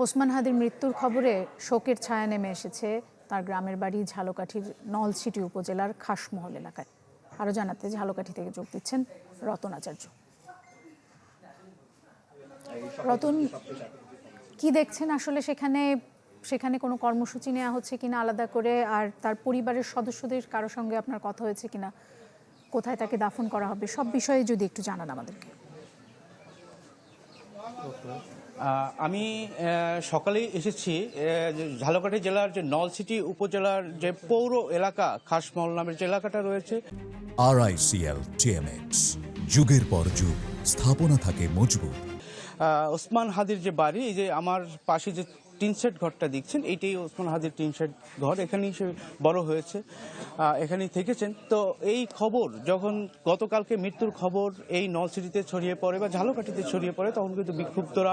ওসমান হাদির মৃত্যুর খবরে শোকের ছায়া নেমে এসেছে তার গ্রামের বাড়ি ঝালকাঠির নলছিটি উপজেলার খাসমহল এলাকায়। আরও জানাতে ঝালকাঠি থেকে যোগ দিচ্ছেন রতন আচার্য। রতন, কি দেখছেন আসলে সেখানে কোনো কর্মসূচি নেওয়া হচ্ছে কিনা আলাদা করে, আর তার পরিবারের সদস্যদের কারো সঙ্গে আপনার কথা হয়েছে কিনা, কোথায় তাকে দাফন করা হবে, সব বিষয়ে যদি একটু জানান আমাদেরকে। আমি সকালেই এসেছি ঝালকাঠি জেলার যে নলছিটি উপজেলার যে পৌর এলাকা খাসমহল নামের যে এলাকাটা রয়েছে। RICL TMX, যুগের পর যুগ স্থাপনা থাকে মজবুত। ওসমান হাদির যে বাড়ি, এই যে আমার পাশে যে টিন শেড ঘরটা দেখছেন, এইটাই ওসমান হাদির টিন শেড ঘর। এখানেই সে বড় হয়েছে, এখানেই থেকেছেন। তো এই খবর যখন গতকালকে মৃত্যুর খবর এই নলছিটিতে ছড়িয়ে পড়ে বা ঝালকাঠিতে ছড়িয়ে পড়ে, তখন কিন্তু বিক্ষুব্ধরা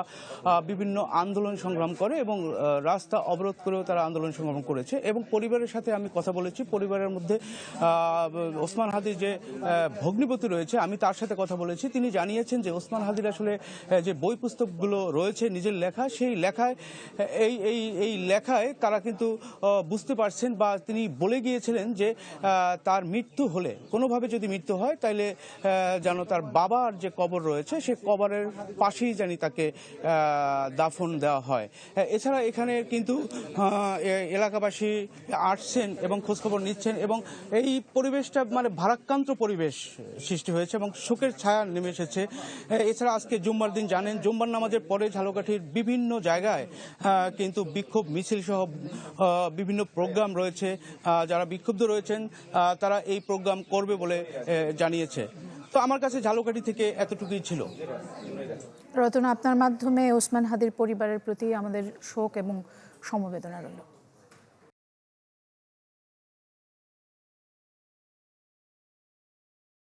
বিভিন্ন আন্দোলন সংগ্রাম করে এবং রাস্তা অবরোধ করেও তারা আন্দোলন সংগ্রাম করেছে। এবং পরিবারের সাথে আমি কথা বলেছি। পরিবারের মধ্যে ওসমান হাদির যে ভগ্নিপতি রয়েছে, আমি তার সাথে কথা বলেছি। তিনি জানিয়েছেন যে ওসমান হাদির আসলে যে বই পুস্তকগুলো রয়েছে নিজের লেখা, সেই লেখায় এই লেখায় তারা কিন্তু বুঝতে পারছেন বা তিনি বলে গিয়েছিলেন যে তার মৃত্যু হলে, কোনোভাবে যদি মৃত্যু হয়, তাইলে যেন তার বাবার যে কবর রয়েছে সে কবরের পাশেই জানি তাকে দাফন দেওয়া হয়। এছাড়া এখানে কিন্তু এলাকাবাসী আসছেন এবং খোঁজখবর নিচ্ছেন এবং এই পরিবেশটা মানে ভারাক্রান্ত পরিবেশ সৃষ্টি হয়েছে এবং শোকের ছায়া নেমে এসেছে। এছাড়া আজকে জুম্মার দিন, জানেন, জুম্মার নামাজের পরে ঝালকাঠির বিভিন্ন জায়গায় কিন্তু বিক্ষোভ মিছিল সহ বিভিন্ন প্রোগ্রাম রয়েছে। যারা বিক্ষুব্ধ রয়েছেন তারা এই প্রোগ্রাম করবে বলে জানিয়েছে। তো আমার কাছে ঝালকাঠি থেকে এতটুকুই ছিল। রতন, আপনার মাধ্যমে ওসমান হাদির পরিবারের প্রতি আমাদের শোক এবং সমবেদনা রইল।